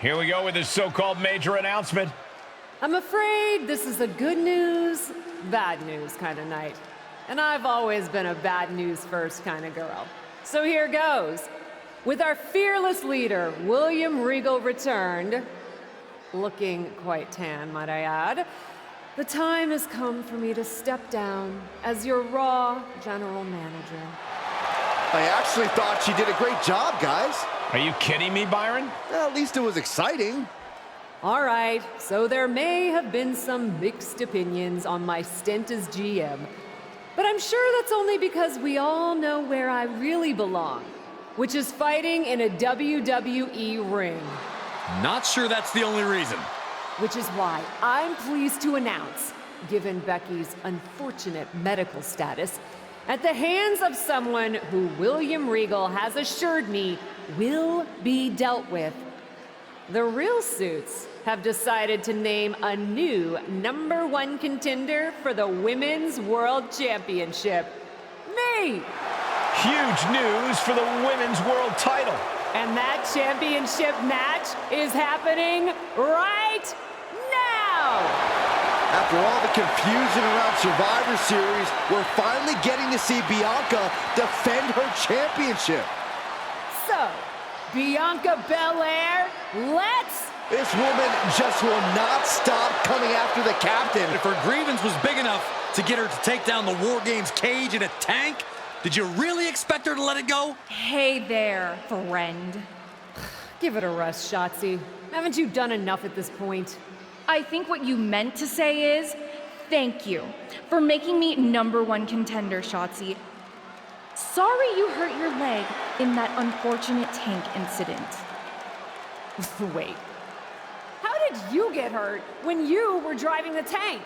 Here we go with this so-called major announcement. I'm afraid this is a good news, bad news kind of night. And I've always been a bad news first kind of girl. So here goes. With our fearless leader, William Regal, returned, looking quite tan, might I add, the time has come for me to step down as your Raw General Manager. I actually thought she did a great job, guys. Are you kidding me, Byron? At least it was exciting. All right, so there may have been some mixed opinions on my stint as GM, but I'm sure that's only because we all know where I really belong, which is fighting in a WWE ring. Not sure that's the only reason. Which is why I'm pleased to announce, given Becky's unfortunate medical status, at the hands of someone who William Regal has assured me will be dealt with, the Real Suits have decided to name a new #1 contender for the Women's World Championship. Me! Huge news for the Women's World title. And that championship match is happening right now! After all the confusion around Survivor Series, we're finally getting to see Bianca defend her championship. So, Bianca Belair, let's... This woman just will not stop coming after the captain. If her grievance was big enough to get her to take down the War Games cage in a tank, did you really expect her to let it go? Hey there, friend. Give it a rest, Shotzi. Haven't you done enough at this point? I think what you meant to say is, thank you for making me #1 contender, Shotzi. Sorry you hurt your leg in that unfortunate tank incident. Wait. How did you get hurt when you were driving the tank?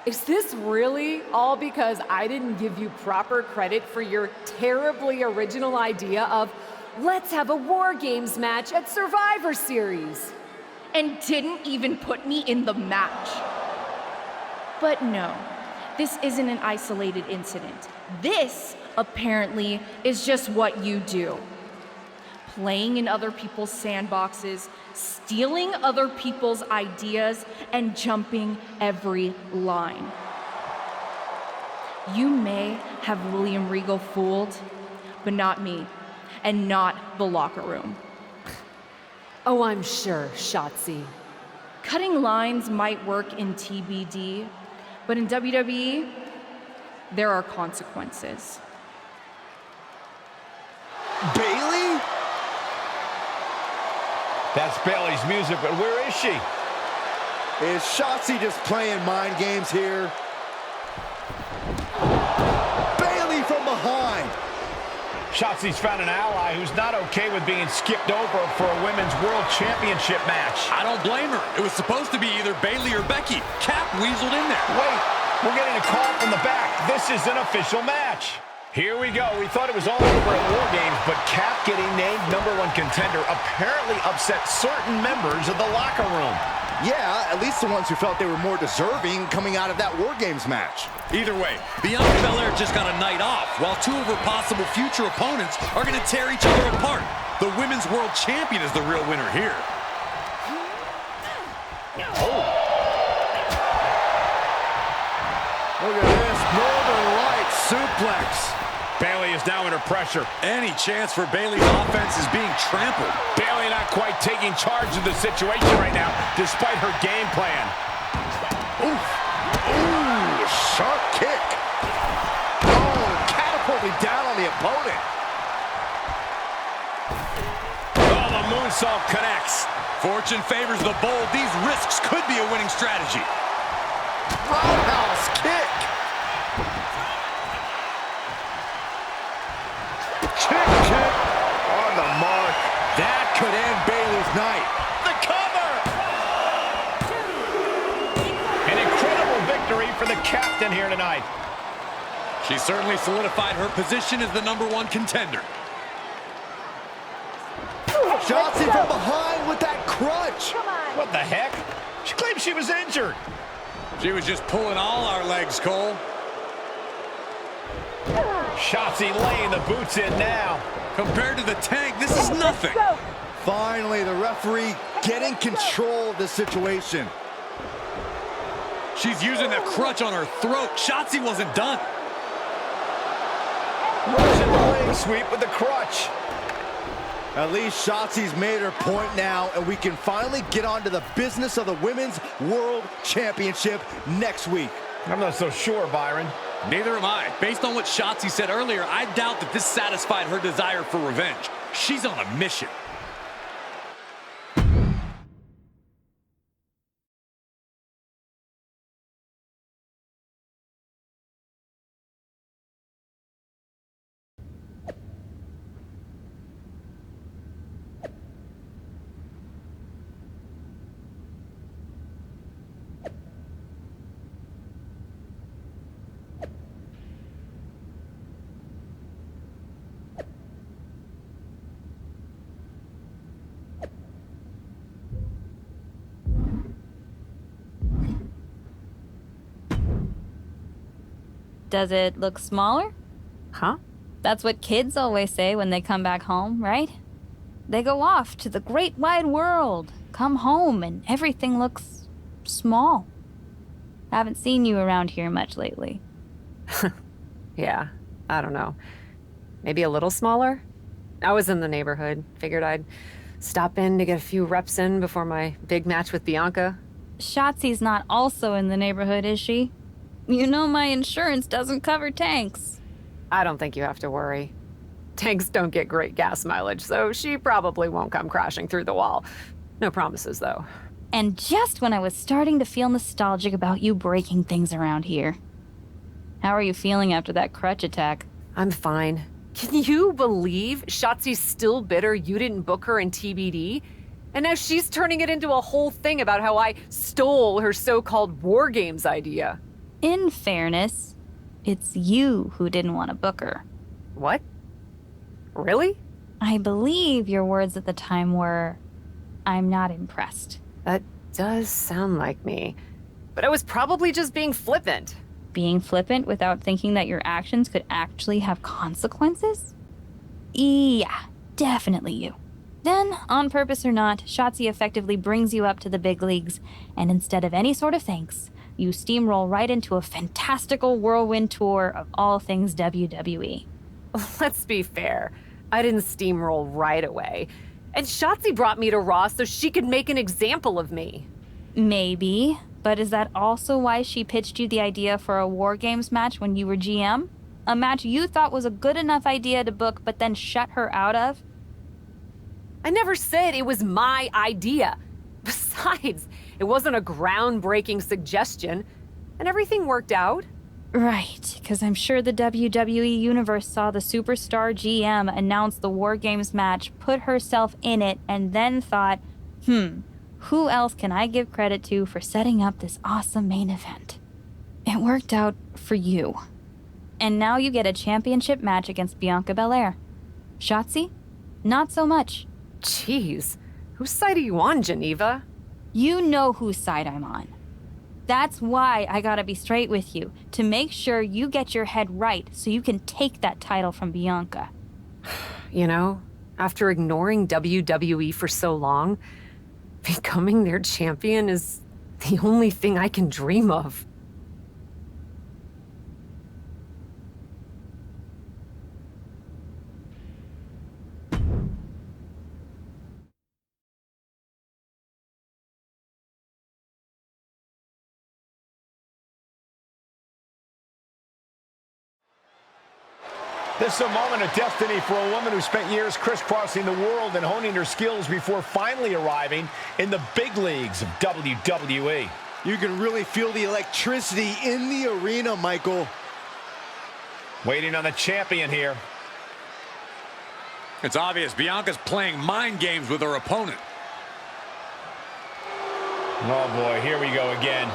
Is this really all because I didn't give you proper credit for your terribly original idea of, let's have a War Games match at Survivor Series? And didn't even put me in the match. But no, this isn't an isolated incident. This, apparently, is just what you do. Playing in other people's sandboxes, stealing other people's ideas, and jumping every line. You may have William Regal fooled, but not me, and not the locker room. Oh, I'm sure, Shotzi. Cutting lines might work in TBD, but in WWE, there are consequences. Bayley? That's Bayley's music, but where is she? Is Shotzi just playing mind games here? Bayley from behind. Shotzi's found an ally who's not okay with being skipped over for a Women's World Championship match. I don't blame her. It was supposed to be either Bayley or Becky. Cap weaseled in there. Wait, we're getting a call from the back. This is an official match. Here we go. We thought it was all over at War Games, but Cap getting named #1 contender apparently upset certain members of the locker room. Yeah, at least the ones who felt they were more deserving coming out of that War Games match. Either way, Bianca Belair just got a night off, while two of her possible future opponents are going to tear each other apart. The Women's World Champion is the real winner here. Oh. Look at this, Northern Lights suplex. Bayley is now under pressure. Any chance for Bayley's offense is being trampled. Bayley not quite taking charge of the situation right now, despite her game plan. Oof. Ooh, sharp kick. Oh, catapulting down on the opponent. Oh, the moonsault connects. Fortune favors the bold. These risks could be a winning strategy. Roundhouse kick. Kick on the mark. That could end Bayley's night. The cover! An incredible victory for the captain here tonight. She certainly solidified her position as the #1 contender. Shotzi from behind with that crutch. What the heck? She claims she was injured. She was just pulling all our legs, Cole. Shotzi laying the boots in now. Compared to the tank, this is nothing. Finally, the referee getting control of the situation. She's using the crutch on her throat. Shotzi wasn't done. Russian leg sweep with the crutch. At least Shotzi's made her point now, and we can finally get on to the business of the Women's World Championship next week. I'm not so sure, Byron. Neither am I. Based on what Shotzi said earlier, I doubt that this satisfied her desire for revenge. She's on a mission. Does it look smaller? Huh? That's what kids always say when they come back home, right? They go off to the great wide world, come home, and everything looks small. Haven't seen you around here much lately. Yeah, I don't know. Maybe a little smaller? I was in the neighborhood. Figured I'd stop in to get a few reps in before my big match with Bianca. Shotzi's not also in the neighborhood, is she? You know my insurance doesn't cover tanks. I don't think you have to worry. Tanks don't get great gas mileage, so she probably won't come crashing through the wall. No promises, though. And just when I was starting to feel nostalgic about you breaking things around here. How are you feeling after that crutch attack? I'm fine. Can you believe Shotzi's still bitter you didn't book her in TBD? And now she's turning it into a whole thing about how I stole her so-called War Games idea. In fairness, it's you who didn't want to book her. What? Really? I believe your words at the time were, "I'm not impressed." That does sound like me. But I was probably just being flippant. Being flippant without thinking that your actions could actually have consequences? Yeah, definitely you. Then, on purpose or not, Shotzi effectively brings you up to the big leagues, and instead of any sort of thanks, you steamroll right into a fantastical whirlwind tour of all things WWE. Let's be fair. I didn't steamroll right away. And Shotzi brought me to Raw so she could make an example of me. Maybe, but is that also why she pitched you the idea for a War Games match when you were GM? A match you thought was a good enough idea to book but then shut her out of? I never said it was my idea. Besides, it wasn't a groundbreaking suggestion, and everything worked out. Right, because I'm sure the WWE Universe saw the superstar GM announce the War Games match, put herself in it, and then thought, who else can I give credit to for setting up this awesome main event? It worked out for you. And now you get a championship match against Bianca Belair. Shotzi? Not so much. Jeez, whose side are you on, Geneva? You know whose side I'm on. That's why I gotta be straight with you, to make sure you get your head right so you can take that title from Bianca. You know, after ignoring WWE for so long, becoming their champion is the only thing I can dream of. This is a moment of destiny for a woman who spent years crisscrossing the world and honing her skills before finally arriving in the big leagues of WWE. You can really feel the electricity in the arena, Michael. Waiting on the champion here. It's obvious Bianca's playing mind games with her opponent. Oh boy, here we go again.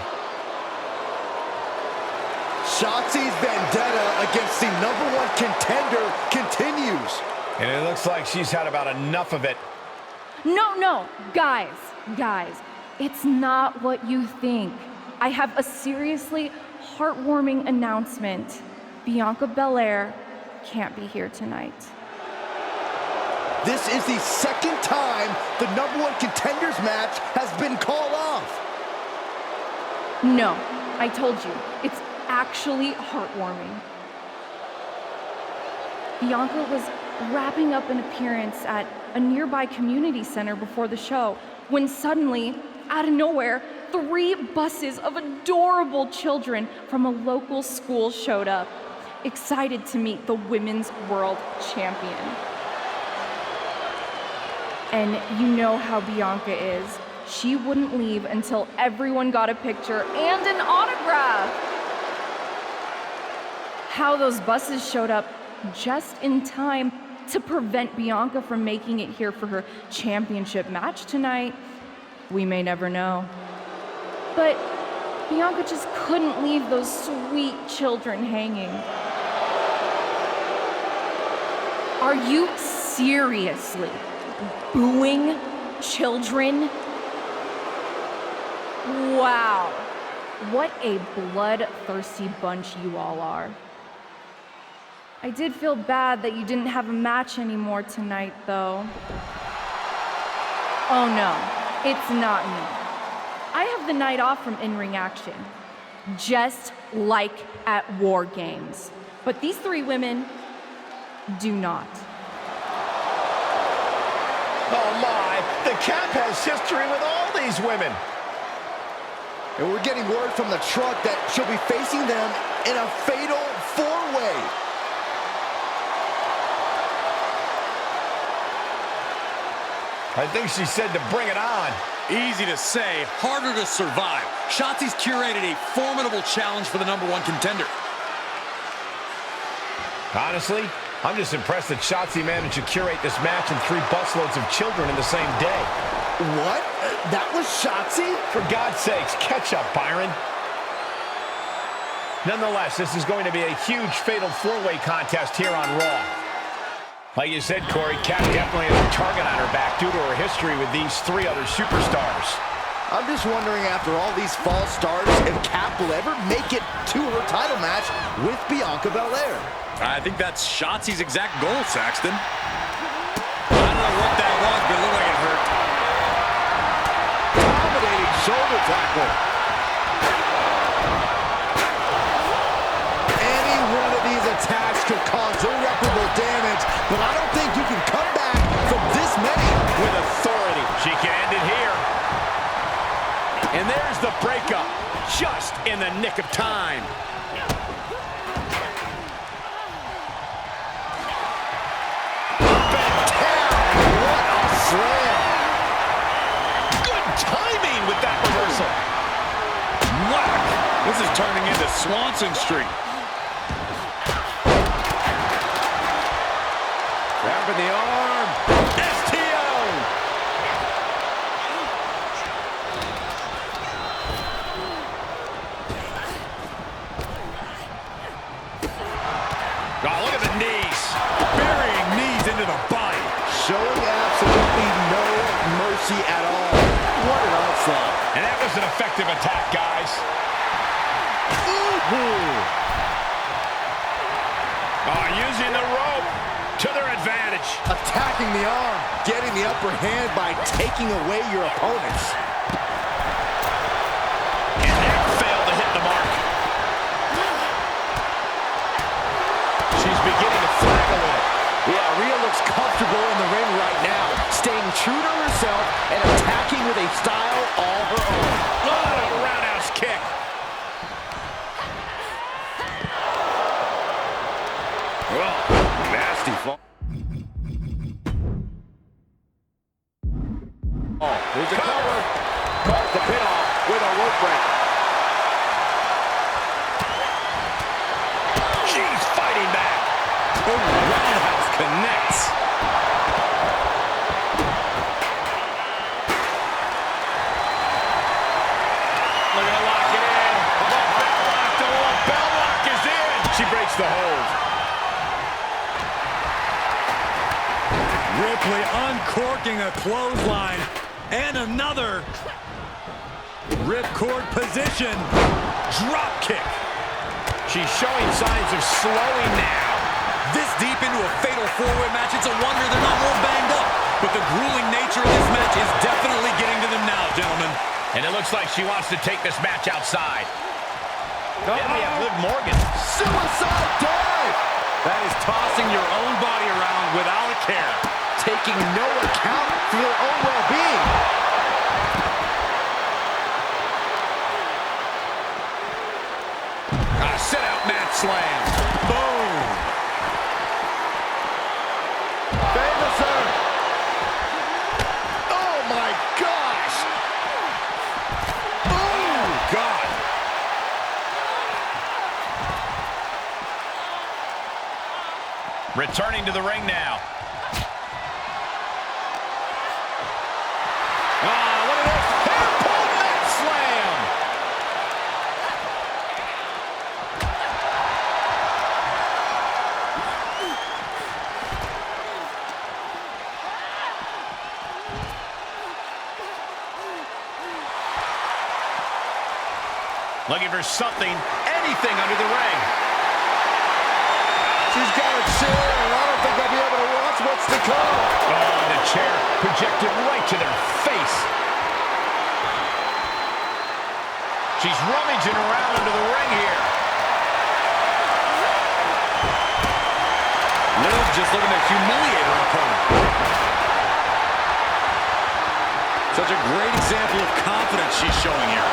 Shotzi's vendetta against the #1 contender continues. And it looks like she's had about enough of it. No, guys, it's not what you think. I have a seriously heartwarming announcement. Bianca Belair can't be here tonight. This is the second time the #1 contenders match has been called off. No, I told you, it's actually heartwarming. Bianca was wrapping up an appearance at a nearby community center before the show when suddenly, out of nowhere, 3 buses of adorable children from a local school showed up, excited to meet the Women's World Champion. And you know how Bianca is. She wouldn't leave until everyone got a picture and an autograph. How those buses showed up just in time to prevent Bianca from making it here for her championship match tonight, we may never know. But Bianca just couldn't leave those sweet children hanging. Are you seriously booing children? Wow, what a bloodthirsty bunch you all are. I did feel bad that you didn't have a match anymore tonight, though. Oh no, it's not me. I have the night off from in-ring action, just like at War Games. But these 3 women do not. Oh my, the Cap has history with all these women. And we're getting word from the truck that she'll be facing them in a fatal 4-way. I think she said to bring it on. Easy to say, harder to survive. Shotzi's curated a formidable challenge for the #1 contender. Honestly, I'm just impressed that Shotzi managed to curate this match and 3 busloads of children in the same day. What? That was Shotzi? For God's sakes, catch up, Byron. Nonetheless, this is going to be a huge fatal 4-way contest here on Raw. Like you said, Corey, Kat definitely has a target on her back due to her history with these 3 other superstars. I'm just wondering, after all these false starts, if Kat will ever make it to her title match with Bianca Belair. I think that's Shotzi's exact goal, Saxton. I don't know what that was, but it looked like it hurt. Dominating shoulder tackle. Any one of these attacks could cause irreparable damage, but I don't think you can come back from this many with authority. She can end it here. And there's the breakup, just in the nick of time. Slam. Good timing with that reversal. Whack! This is turning into Swanson Street. Grabbing the arm. STO. Oh, look at the knees. Burying knees into the body. Showing absolutely no mercy at all. What an onslaught. And that was an effective attack, guys. Oh, using the rope to their advantage. Attacking the arm, getting the upper hand by taking away your opponents. And that failed to hit the mark. She's beginning to flag a little. Yeah, Rhea looks comfortable in the ring right now, staying true to herself and attacking with a style all her own. Oh, roundhouse kick. Well, nasty fall. Oh, there's a cover. Caught the pin off with a rope break. She's fighting back. Oh, roundhouse connects. Look at her lock it in. Bell lock is in. She breaks the hold. Ripley uncorking a clothesline. And another. Ripcord position. Drop kick. She's showing signs of slowing now. This deep into a fatal four-way match, it's a wonder they're not more banged up. But the grueling nature of this match is definitely getting to them now, gentlemen. And it looks like she wants to take this match outside. Then we have Liv Morgan. Suicide dive! That is tossing your own body around without a care. Taking no account for their own well-being. Sit-out mat slam. Boom. Famous her. Oh, my gosh. Oh, God. Returning to the ring now. Look at this. Hair-pulled mat slam. Looking for something, anything under the ring. She's got a chair, and I don't think I'll be able to watch what's to come. Oh, the chair projected right to their face. She's rummaging around under the ring here. Liv just looking to humiliate her opponent. Such a great example of confidence she's showing here.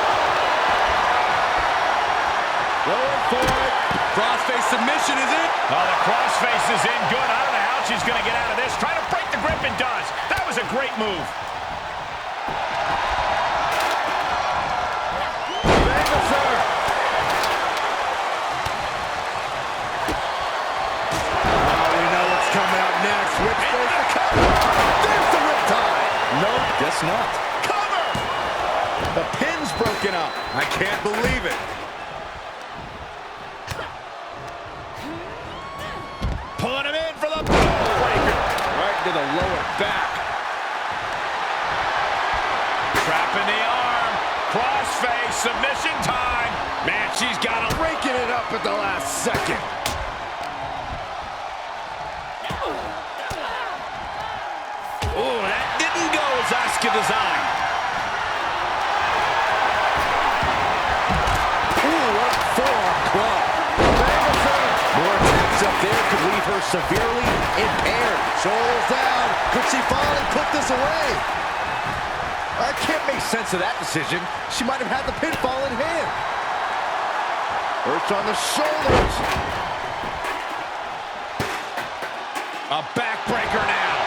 Going for it. Crossface submission, is it? Oh, the crossface is in good. I don't know how she's going to get out of this. Trying to break the grip and does. That was a great move. Famous her. Oh, we know what's coming up next. Which goes the cover. There's the riptide. Nope, guess not. Cover! The pin's broken up. I can't believe it. Pulling him in for the breaker. Right to the lower back. Trapping the arm. Crossface. Submission time. Man, she's got him. Breaking it up at the last second. Ooh, that didn't go as Asuka designed. Ooh, what a forearm club. More attacks up there could leave her severely impaired. Shoulders down. Could she finally put this away? I can't make sense of that decision. She might have had the pinfall in hand. Perch on the shoulders. A backbreaker now.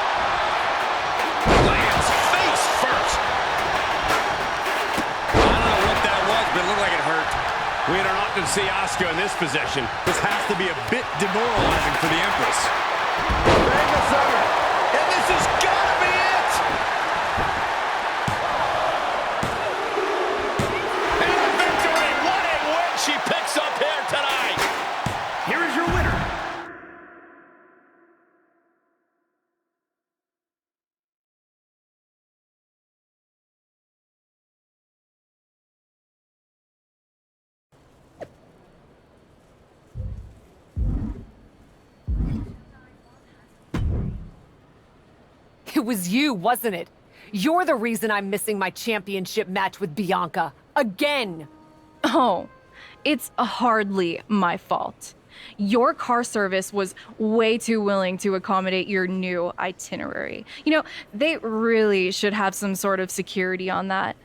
Lands face first. I don't know what that was, but it looked like it hurt. We don't often see Asuka in this position. This has to be a bit demoralizing for the Empress. Famous her. And this has got to be it. And a victory. What a win she picks up here tonight. Here is your winner. It was you, wasn't it? You're the reason I'm missing my championship match with Bianca. Again! Oh, it's hardly my fault. Your car service was way too willing to accommodate your new itinerary. You know, they really should have some sort of security on that.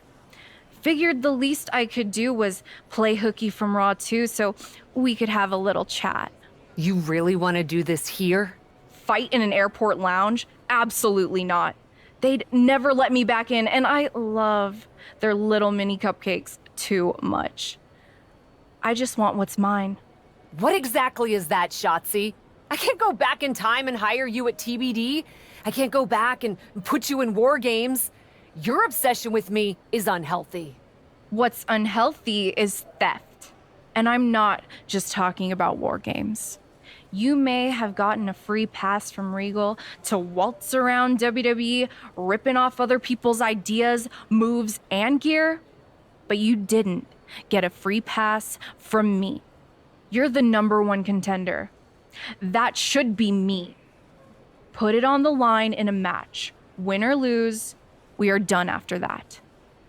Figured the least I could do was play hooky from Raw 2 so we could have a little chat. You really want to do this here? Fight in an airport lounge? Absolutely not. They'd never let me back in, and I love their little mini cupcakes too much. I just want what's mine. What exactly is that, Shotzi? I can't go back in time and hire you at TBD. I can't go back and put you in War Games. Your obsession with me is unhealthy. What's unhealthy is theft. And I'm not just talking about War Games. You may have gotten a free pass from Regal to waltz around WWE, ripping off other people's ideas, moves, and gear, but you didn't get a free pass from me. You're the #1 contender. That should be me. Put it on the line in a match. Win or lose, we are done after that.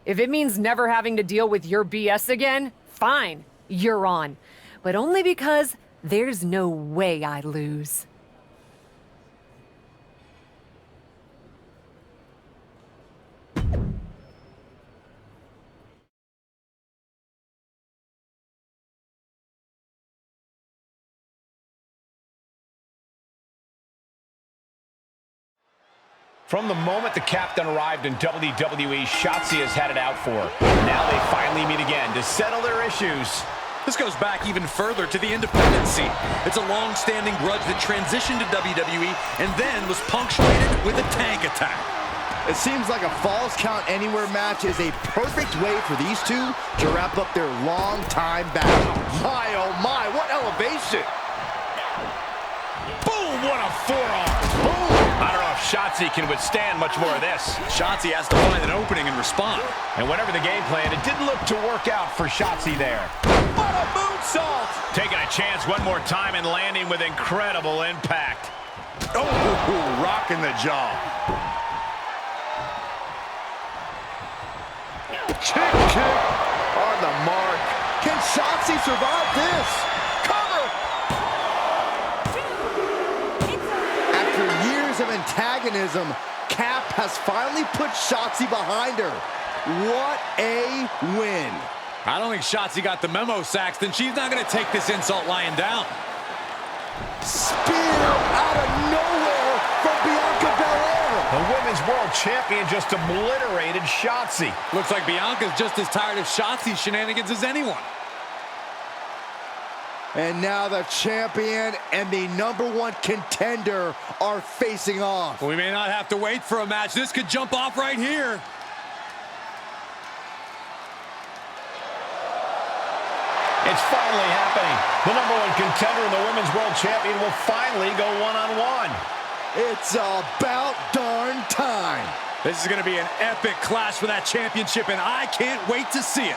If it means never having to deal with your BS again, fine, you're on. But only because there's no way I lose. From the moment the captain arrived in WWE, Shotzi has had it out for her. Now they finally meet again to settle their issues. This goes back even further to the independent scene. It's a long-standing grudge that transitioned to WWE and then was punctuated with a tank attack. It seems like a Falls Count Anywhere match is a perfect way for these two to wrap up their long-time battle. My, oh my, what elevation! Boom, what a forearm. Boom. I don't know if Shotzi can withstand much more of this. Shotzi has to find an opening and respond. And whatever the game plan, it didn't look to work out for Shotzi there. What a moonsault! Taking a chance one more time and landing with incredible impact. Oh, rocking the jaw. Kick on the mark. Can Shotzi survive this? Cover! After years of antagonism, Cap has finally put Shotzi behind her. What a win. I don't think Shotzi got the memo, Saxton. She's not going to take this insult lying down. Spear out of nowhere from Bianca Belair. The Women's World Champion just obliterated Shotzi. Looks like Bianca's just as tired of Shotzi's shenanigans as anyone. And now the champion and the #1 contender are facing off. We may not have to wait for a match. This could jump off right here. It's finally happening. The #1 contender and the Women's World Champion will finally go one-on-one. It's about darn time. This is going to be an epic clash for that championship, and I can't wait to see it.